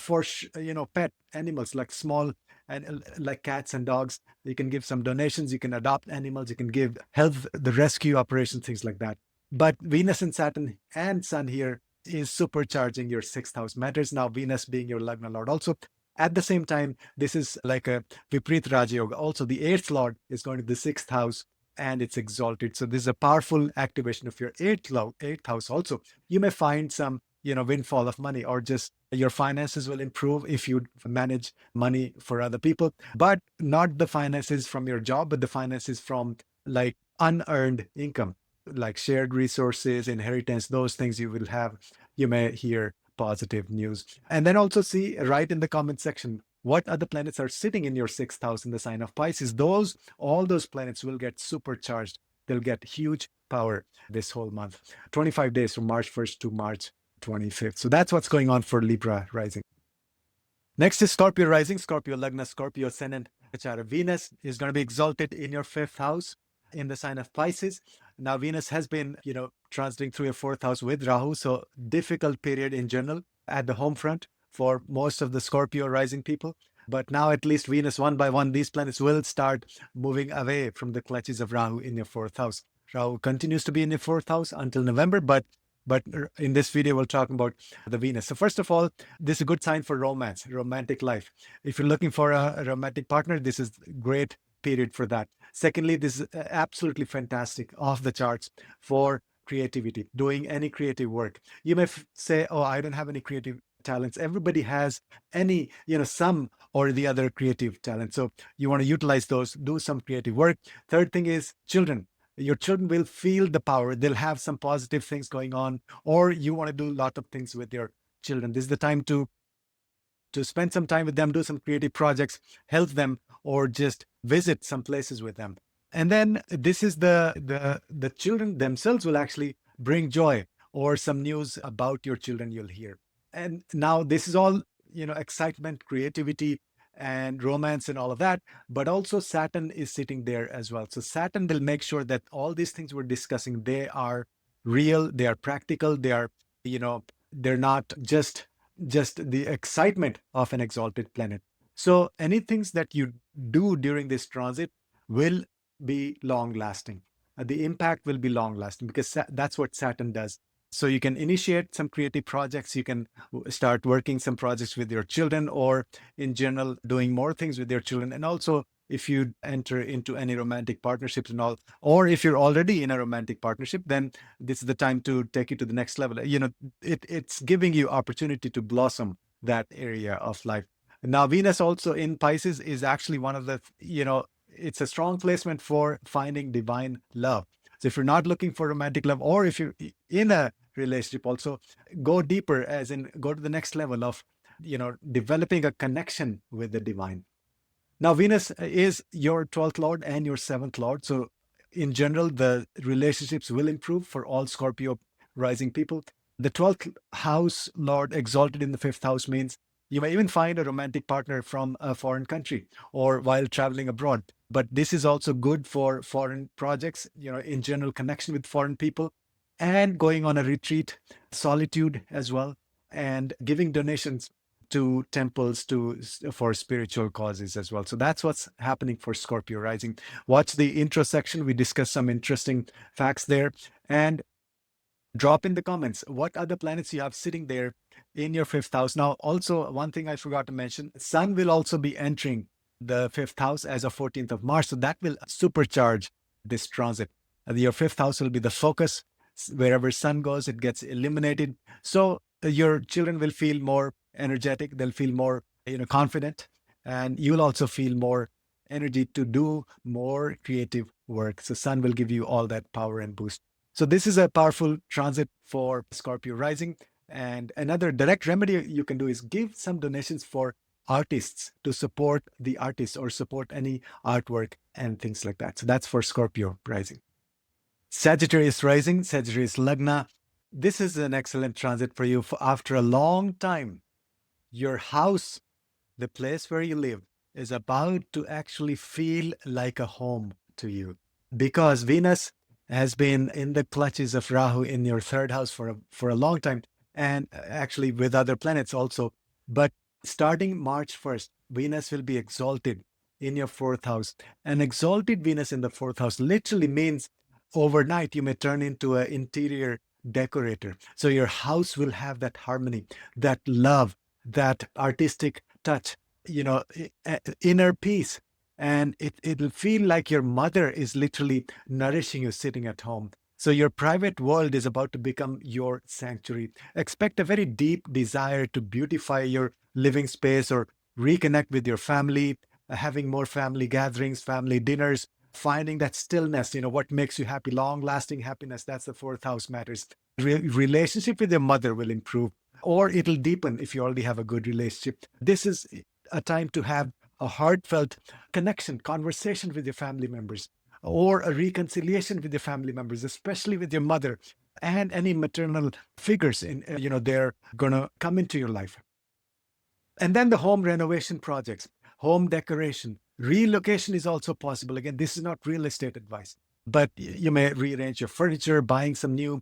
[SPEAKER 1] pet animals like small and like cats and dogs. You can give some donations. You can adopt animals. You can give health, the rescue operation, things like that. But Venus and Saturn and Sun here is supercharging your sixth house matters. Now, Venus being your Lagna Lord. Also, at the same time, this is like a Viprit Raja Yoga. Also, the eighth Lord is going to the sixth house and it's exalted. So this is a powerful activation of your eighth house also. You may find some, windfall of money, or just your finances will improve if you manage money for other people, but not the finances from your job, but the finances from like unearned income, like shared resources, inheritance, those things you will have. You may hear positive news. And then also see, write in the comment section, what other planets are sitting in your sixth house in the sign of Pisces. All those planets will get supercharged. They'll get huge power this whole month, 25 days from March 1st to March 25th. So that's what's going on for Libra rising. Next is Scorpio rising, Scorpio Lagna, Scorpio Ascendant. Venus is going to be exalted in your fifth house in the sign of Pisces. Now, Venus has been, transiting through your fourth house with Rahu. So difficult period in general at the home front for most of the Scorpio rising people. But now at least Venus, one by one, these planets will start moving away from the clutches of Rahu in your fourth house. Rahu continues to be in your fourth house until November, but in this video, we'll talk about the Venus. So first of all, this is a good sign for romance, romantic life. If you're looking for a romantic partner, this is a great period for that. Secondly, this is absolutely fantastic, off the charts for creativity, doing any creative work. You may say, oh, I don't have any creative talents. Everybody has any, some or the other creative talent. So you want to utilize those, do some creative work. Third thing is children. Your children will feel the power. They'll have some positive things going on, or you want to do a lot of things with your children. This is the time to spend some time with them, do some creative projects, help them, or just visit some places with them. And then this is the children themselves will actually bring joy, or some news about your children you'll hear. And now this is all, excitement, creativity, and romance and all of that. But also Saturn is sitting there as well. So Saturn will make sure that all these things we're discussing, they are real, they are practical, they are, they're not just the excitement of an exalted planet. So any things that you do during this transit will be long lasting. The impact will be long lasting because that's what Saturn does. So you can initiate some creative projects. You can start working some projects with your children, or in general, doing more things with your children. And also, if you enter into any romantic partnerships and all, or if you're already in a romantic partnership, then this is the time to take it to the next level. It's giving you opportunity to blossom that area of life. Now, Venus also in Pisces is actually one of the, it's a strong placement for finding divine love. So if you're not looking for romantic love, or if you're in a relationship, also go deeper, as in go to the next level of, developing a connection with the divine. Now, Venus is your 12th lord and your 7th lord. So in general, the relationships will improve for all Scorpio rising people. The 12th house lord exalted in the 5th house means you may even find a romantic partner from a foreign country or while traveling abroad. But this is also good for foreign projects, in general, connection with foreign people, and going on a retreat, solitude as well, and giving donations to temples for spiritual causes as well. So that's what's happening for Scorpio rising. Watch the intro section. We discuss some interesting facts there. And drop in the comments what other planets you have sitting there in your 5th house. Now, also, one thing I forgot to mention, Sun will also be entering the 5th house as of 14th of March. So that will supercharge this transit. Your 5th house will be the focus. Wherever Sun goes, it gets illuminated. So your children will feel more energetic. They'll feel more, confident. And you'll also feel more energy to do more creative work. So Sun will give you all that power and boost. So this is a powerful transit for Scorpio rising. And another direct remedy you can do is give some donations for artists to support the artists or support any artwork and things like that. So that's for Scorpio rising. Sagittarius rising, Sagittarius Lagna. This is an excellent transit for you. After a long time, your house, the place where you live, is about to actually feel like a home to you, because Venus has been in the clutches of Rahu in your 3rd house for a long time, and actually with other planets also. But starting March 1st, Venus will be exalted in your 4th house. An exalted Venus in the 4th house literally means overnight you may turn into an interior decorator. So your house will have that harmony, that love, that artistic touch, inner peace. And it'll feel like your mother is literally nourishing you sitting at home. So your private world is about to become your sanctuary. Expect a very deep desire to beautify your living space or reconnect with your family, having more family gatherings, family dinners, finding that stillness, what makes you happy, long-lasting happiness. That's the 4th house matters. Relationship with your mother will improve, or it'll deepen if you already have a good relationship. This is a time to have a heartfelt connection, conversation with your family members, or a reconciliation with your family members, especially with your mother and any maternal figures they're going to come into your life. And then the home renovation projects, home decoration, relocation is also possible. Again, this is not real estate advice, but you may rearrange your furniture, buying some new,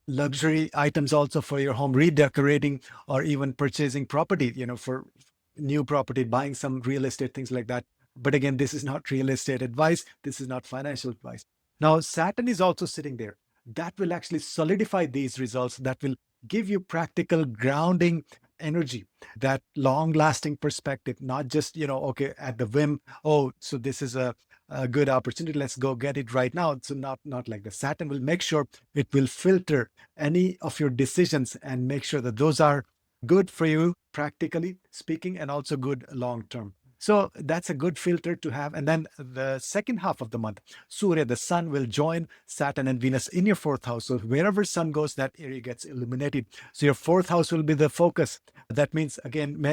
[SPEAKER 1] luxury items also for your home, redecorating, or even purchasing property, for new property, buying some real estate, things like that. But again, this is not real estate advice. This is not financial advice. Now, Saturn is also sitting there. That will actually solidify these results. That will give you practical grounding energy, that long-lasting perspective, not just, okay, at the whim, oh, so this is a good opportunity, let's go get it right now. So not like the Saturn will make sure it will filter any of your decisions and make sure that those are good for you, practically speaking, and also good long term. So that's a good filter to have. And then the second half of the month, Surya, the sun, will join Saturn and Venus in your fourth house. So wherever sun goes, that area gets illuminated. So your fourth house will be the focus. That means, again,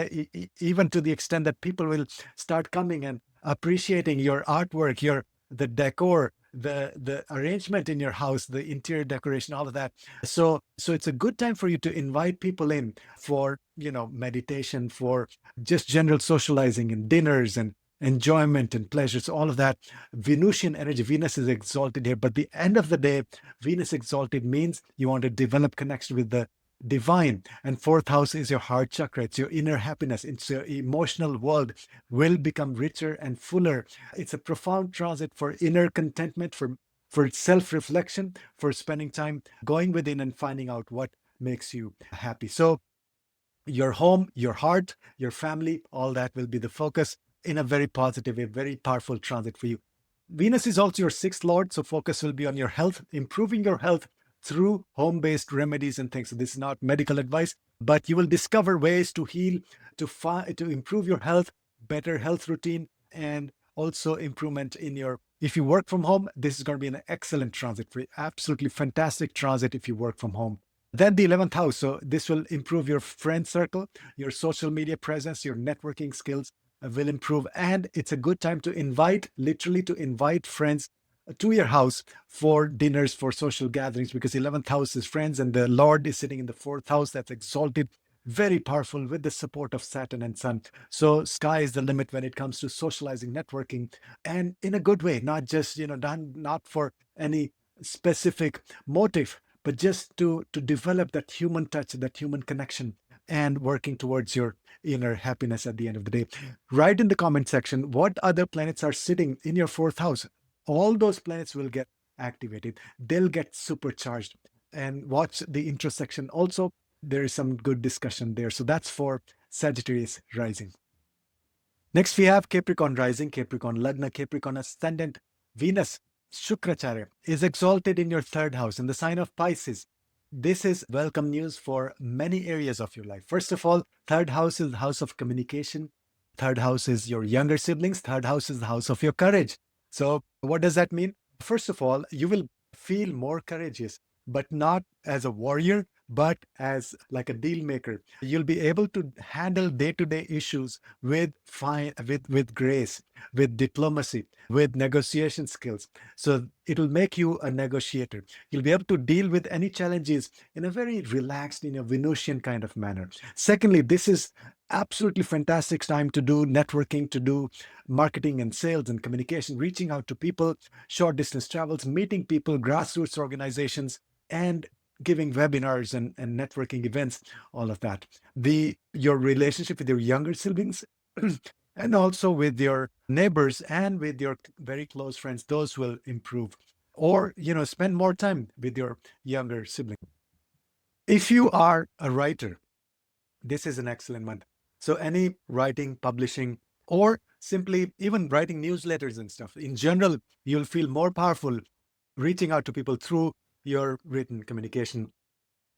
[SPEAKER 1] even to the extent that people will start coming and appreciating your artwork, the decor, the arrangement in your house, the interior decoration, all of that. So it's a good time for you to invite people in for, meditation, for just general socializing and dinners and enjoyment and pleasures, all of that. Venusian energy, Venus is exalted here, but the end of the day, Venus exalted means you want to develop connection with the divine. And fourth house is your heart chakra. It's your inner happiness. It's your emotional world will become richer and fuller. It's a profound transit for inner contentment, for self-reflection, for spending time going within and finding out what makes you happy. So your home, your heart, your family, all that will be the focus in a very positive, a very powerful transit for you. Venus is also your sixth lord, so focus will be on your health, improving your health through home-based remedies and things. So this is not medical advice, but you will discover ways to heal, to improve your health, better health routine, and also improvement in your. If you work from home, this is going to be an excellent transit for you. Absolutely fantastic transit if you work from home. Then the 11th house. So this will improve your friend circle, your social media presence, your networking skills will improve. And it's a good time to literally to invite friends to your house for dinners, for social gatherings, because 11th house is friends and the Lord is sitting in the fourth house. That's exalted, very powerful with the support of Saturn and Sun. So sky is the limit when it comes to socializing, networking, and in a good way, not just, done not for any specific motive, but just to develop that human touch, that human connection, and working towards your inner happiness at the end of the day. Write in the comment section what other planets are sitting in your fourth house. All those planets will get activated. They'll get supercharged. And watch the intersection. Also, there is some good discussion there. So that's for Sagittarius rising. Next, we have Capricorn rising, Capricorn Lagna, Capricorn Ascendant. Venus, Shukracharya, is exalted in your third house in the sign of Pisces. This is welcome news for many areas of your life. First of all, third house is the house of communication. Third house is your younger siblings. Third house is the house of your courage. So what does that mean? First of all, you will feel more courageous, but not as a warrior, but as like a deal maker. You'll be able to handle day-to-day issues with grace, with diplomacy, with negotiation skills. So it'll make you a negotiator. You'll be able to deal with any challenges in a very relaxed, in a Venusian kind of manner. Secondly, this is absolutely fantastic time to do networking, to do marketing and sales and communication, reaching out to people, short distance travels, meeting people, grassroots organizations, and giving webinars and networking events, all of that. Your relationship with your younger siblings and also with your neighbors and with your very close friends, those will improve. Or, spend more time with your younger sibling. If you are a writer, this is an excellent month. So any writing, publishing, or simply even writing newsletters and stuff, in general, you'll feel more powerful reaching out to people through your written communication.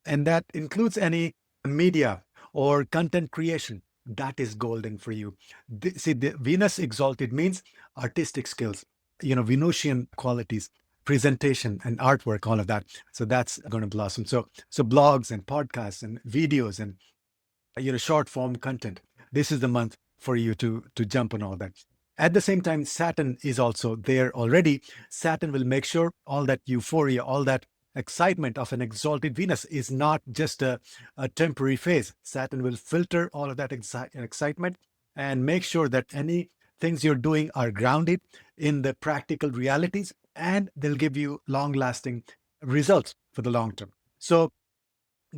[SPEAKER 1] And that includes any media or content creation. That is golden for you. The Venus exalted means artistic skills, Venusian qualities, presentation and artwork, all of that. So that's going to blossom. So blogs and podcasts and videos and short form content. This is the month for you to jump on all that. At the same time, Saturn is also there already. Saturn will make sure all that euphoria, all that excitement of an exalted Venus is not just a temporary phase. Saturn will filter all of that excitement and make sure that any things you're doing are grounded in the practical realities, and they'll give you long-lasting results for the long term. So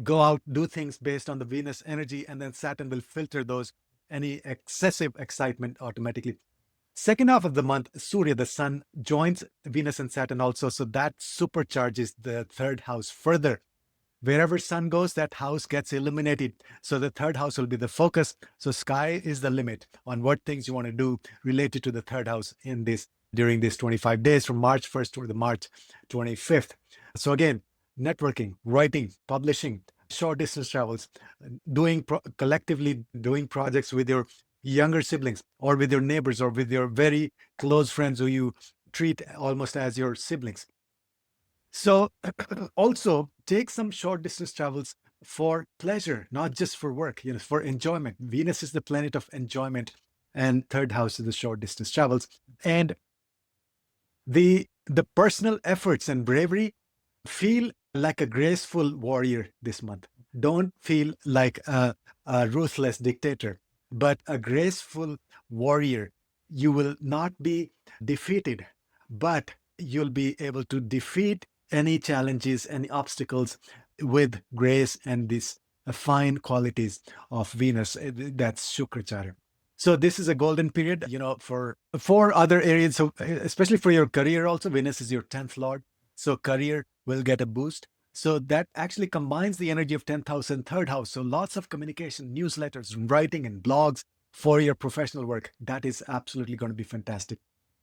[SPEAKER 1] go out, do things based on the Venus energy, and then Saturn will filter any excessive excitement automatically. Second half of the month, Surya, the sun, joins Venus and Saturn also. So that supercharges the third house further. Wherever sun goes, that house gets illuminated. So the third house will be the focus. So sky is the limit on what things you want to do related to the third house during these 25 days from March 1st to the March 25th. So again, networking, writing, publishing, short distance travels, collectively doing projects with your younger siblings or with your neighbors or with your very close friends who you treat almost as your siblings. So also take some short distance travels for pleasure, not just for work, for enjoyment. Venus is the planet of enjoyment, and third house is the short distance travels. And the personal efforts and bravery, feel like a graceful warrior this month. Don't feel like a ruthless dictator, but a graceful warrior. You will not be defeated, but you'll be able to defeat any challenges, any obstacles with grace and these fine qualities of Venus. That's Shukracharya. So this is a golden period, for other areas. So especially for your career, also Venus is your 10th lord. So career will get a boost. So that actually combines the energy of 10th house and third house. So lots of communication, newsletters, writing, and blogs for your professional work. That is absolutely going to be fantastic.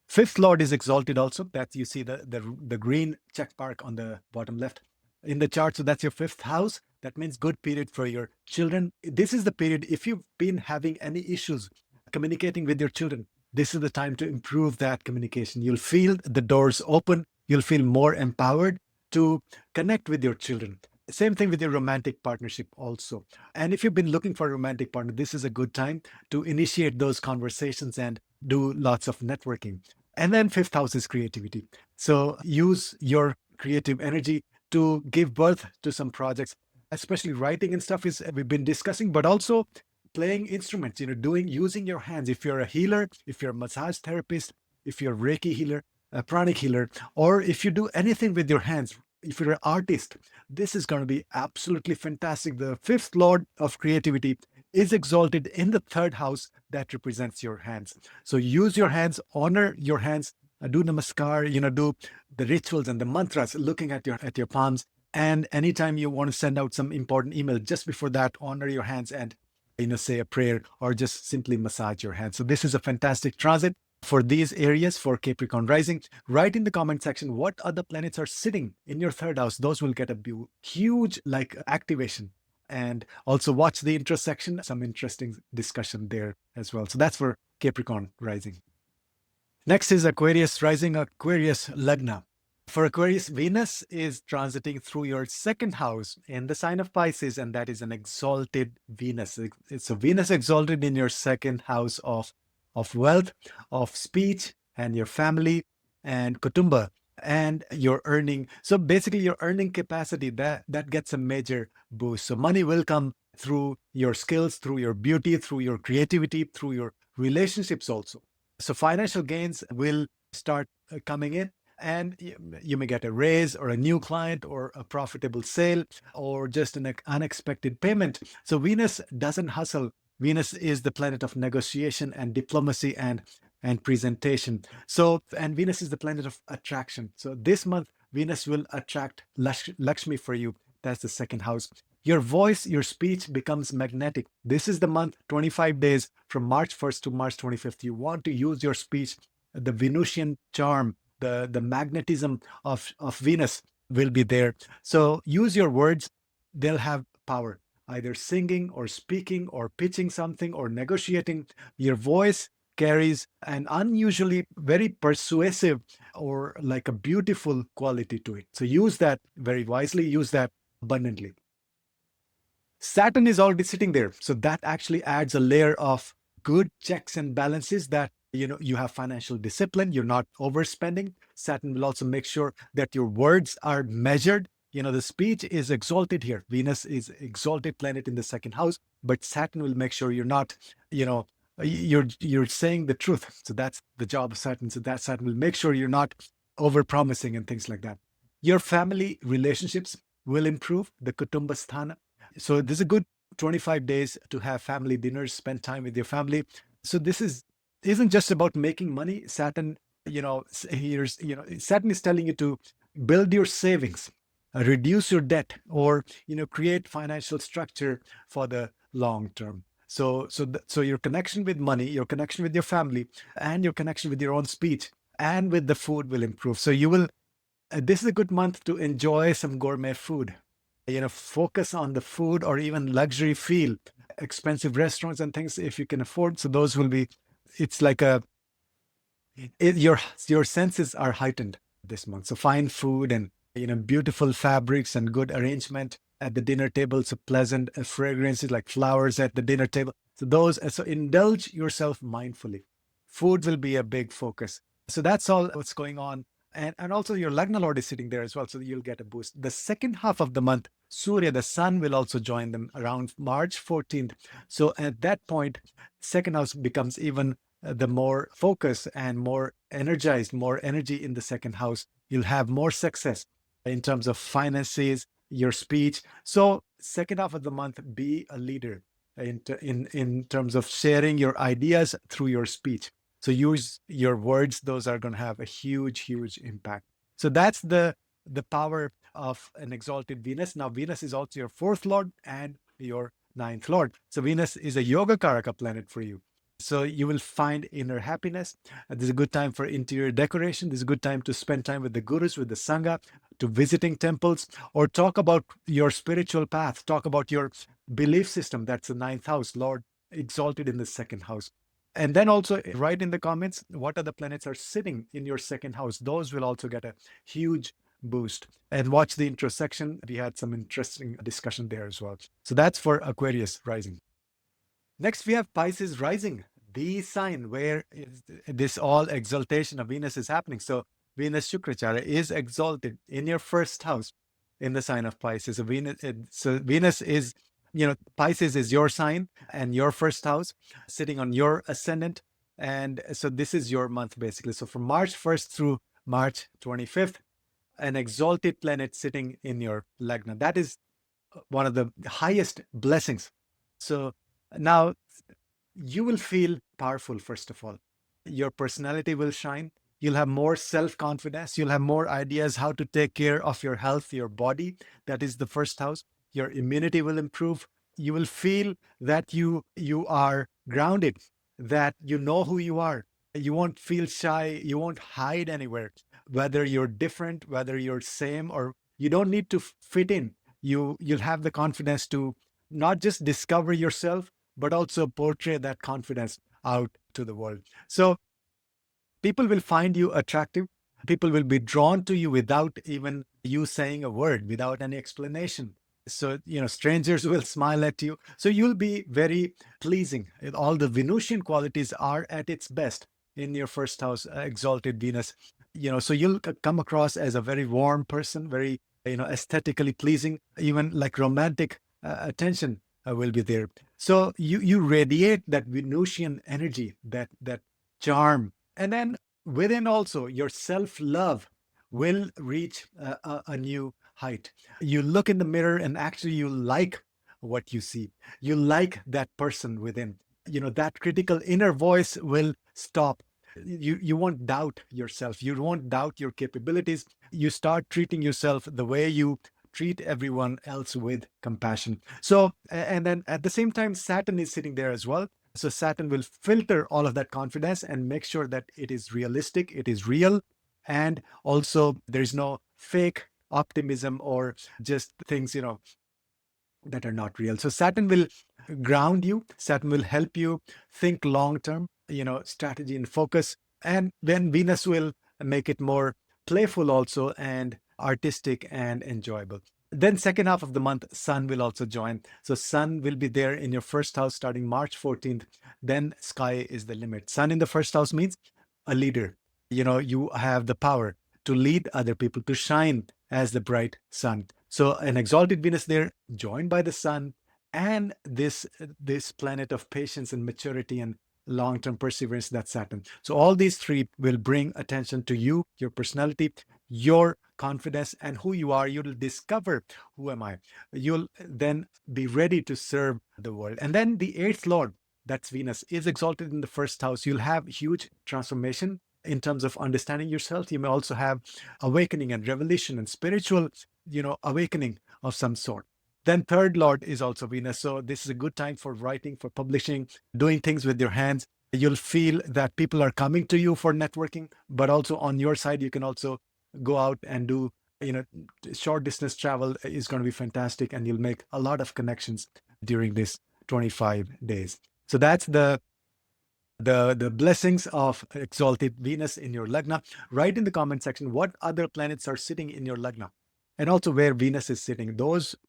[SPEAKER 1] Fifth lord is exalted also. That you see the green check mark on the bottom left in the chart. So that's your fifth house. That means good period for your children. This is the period, if you've been having any issues communicating with your children, this is the time to improve that communication. You'll feel the doors open. You'll feel more empowered to connect with your children. Same thing with your romantic partnership also. And if you've been looking for a romantic partner, this is a good time to initiate those conversations and do lots of networking. And then fifth house is creativity. So use your creative energy to give birth to some projects, especially writing and stuff is we've been discussing, but also playing instruments, using your hands. If you're a healer, if you're a massage therapist, if you're a Reiki healer, a pranic healer, or if you do anything with your hands, if you're an artist, this is going to be absolutely fantastic. The fifth lord of creativity is exalted in the third house that represents your hands. So use your hands, honor your hands, do namaskar, do the rituals and the mantras, looking at your palms. And anytime you want to send out some important email, just before that, honor your hands and say a prayer or just simply massage your hands. So this is a fantastic transit for these areas for Capricorn rising. Write in the comment section what other planets are sitting in your third house. Those will get a huge activation. And also watch the intersection, some interesting discussion there as well. So that's for Capricorn rising. Next is Aquarius rising, Aquarius Lagna. For Aquarius, Venus is transiting through your second house in the sign of Pisces, and that is an exalted Venus. It's a Venus exalted in your second house of wealth, of speech, and your family, and kutumba, and your earning. So basically, your earning capacity, that gets a major boost. So money will come through your skills, through your beauty, through your creativity, through your relationships also. So financial gains will start coming in. And you may get a raise or a new client or a profitable sale or just an unexpected payment. So Venus doesn't hustle. Venus is the planet of negotiation and diplomacy and presentation. So, and Venus is the planet of attraction. So this month, Venus will attract Lakshmi for you. That's the second house. Your voice, your speech becomes magnetic. This is the month, 25 days from March 1st to March 25th. You want to use your speech, the Venusian charm, the magnetism of Venus will be there. So use your words. They'll have power, either singing or speaking or pitching something or negotiating. Your voice carries an unusually very persuasive or like a beautiful quality to it. So use that very wisely, use that abundantly. Saturn is already sitting there. So that actually adds a layer of good checks and balances that you have financial discipline, you're not overspending. Saturn will also make sure that your words are measured. The speech is exalted here. Venus is exalted planet in the second house, but Saturn will make sure you're not, you're saying the truth. So that's the job of Saturn. So that Saturn will make sure you're not over promising and things like that. Your family relationships will improve, the Kutumba Sthana. So this is a good 25 days to have family dinners, spend time with your family. So this isn't just about making money. Saturn, Saturn is telling you to build your savings, reduce your debt, or create financial structure for the long term. So your connection with money, your connection with your family, and your connection with your own speech and with the food will improve. So you will. This is a good month to enjoy some gourmet food. focus on the food or even luxury feel, expensive restaurants and things if you can afford. So those will be, it's like your senses are heightened this month. So fine food and beautiful fabrics and good arrangement at the dinner table. So pleasant fragrances like flowers at the dinner table. So indulge yourself mindfully. Food will be a big focus. So that's all what's going on. And also your Lagna Lord is sitting there as well. So you'll get a boost. The second half of the month, Surya, the sun, will also join them around March 14th. So at that point, second house becomes even the more focus and more energized, more energy in the second house. You'll have more success in terms of finances, your speech. So second half of the month, be a leader in terms of sharing your ideas through your speech. So use your words; those are going to have a huge, huge impact. So that's the power of an exalted Venus. Now, Venus is also your fourth lord and your ninth lord. So Venus is a Yoga Karaka planet for you. So you will find inner happiness. This is a good time for interior decoration. This is a good time to spend time with the gurus, with the Sangha, to visiting temples, or talk about your spiritual path. Talk about your belief system. That's the ninth house, Lord exalted in the second house. And then also write in the comments what other planets are sitting in your second house. Those will also get a huge boost. And watch the intro section. We had some interesting discussion there as well. So that's for Aquarius rising. Next, we have Pisces rising, the sign where this all exaltation of Venus is happening. So Venus Shukrachara is exalted in your first house in the sign of Pisces. So Venus is, Pisces is your sign and your first house sitting on your ascendant. And so this is your month basically. So from March 1st through March 25th, an exalted planet sitting in your Lagna. That is one of the highest blessings. So now you will feel powerful, first of all. Your personality will shine. You'll have more self-confidence. You'll have more ideas how to take care of your health, your body. That is the first house. Your immunity will improve. You will feel that you are grounded, that you know who you are. You won't feel shy. You won't hide anywhere, whether you're different, whether you're same, or you don't need to fit in. You'll have the confidence to not just discover yourself, but also portray that confidence out to the world. So people will find you attractive. People will be drawn to you without even you saying a word, without any explanation. So, strangers will smile at you. So you'll be very pleasing. All the Venusian qualities are at its best in your first house, exalted Venus. So you'll come across as a very warm person, very, aesthetically pleasing, even like romantic attention will be there. So you radiate that Venusian energy, that charm, and then within also your self-love will reach a new height. You look in the mirror and actually you like what you see. You like that person within. That critical inner voice will stop. You won't doubt yourself. You won't doubt your capabilities. You start treating yourself the way you treat everyone else with compassion. So, and then at the same time, Saturn is sitting there as well. So Saturn will filter all of that confidence and make sure that it is realistic, it is real, and also there is no fake optimism or just things, that are not real. So Saturn will ground you. Saturn will help you think long term, strategy and focus. And then Venus will make it more playful also and artistic and enjoyable. Then second half of the month, Sun will also join. So Sun will be there in your first house starting March 14th. Then sky is the limit. Sun in the first house means a leader. You have the power to lead other people, to shine as the bright sun. So an exalted Venus there, joined by the sun, and this planet of patience and maturity and long-term perseverance, that's Saturn. So all these three will bring attention to you, your personality, your confidence, and who you are. You'll discover, who am I? You'll then be ready to serve the world. And then the eighth lord, that's Venus, is exalted in the first house. You'll have huge transformation in terms of understanding yourself. You may also have awakening and revelation and spiritual, awakening of some sort. Then third lord is also Venus. So this is a good time for writing, for publishing, doing things with your hands. You'll feel that people are coming to you for networking, but also on your side, you can also go out and do short distance travel is going to be fantastic, and you'll make a lot of connections during this 25 days. So that's the blessings of exalted Venus in your lagna. Write in the comment section what other planets are sitting in your lagna, and also where Venus is sitting.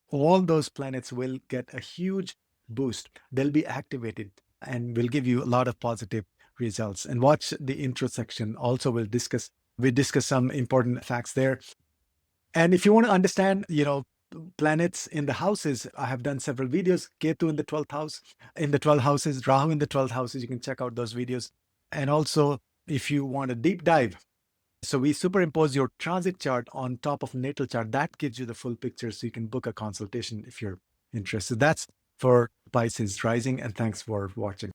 [SPEAKER 1] All those planets will get a huge boost. They'll be activated and will give you a lot of positive results. And watch the intro section. Also, we discuss some important facts there. And if you want to understand, planets in the houses, I have done several videos. Ketu in the 12th house, in the 12 houses, Rahu in the 12 houses. You can check out those videos. And also, if you want a deep dive, so we superimpose your transit chart on top of natal chart. That gives you the full picture, so you can book a consultation if you're interested. That's for Pisces rising, and thanks for watching.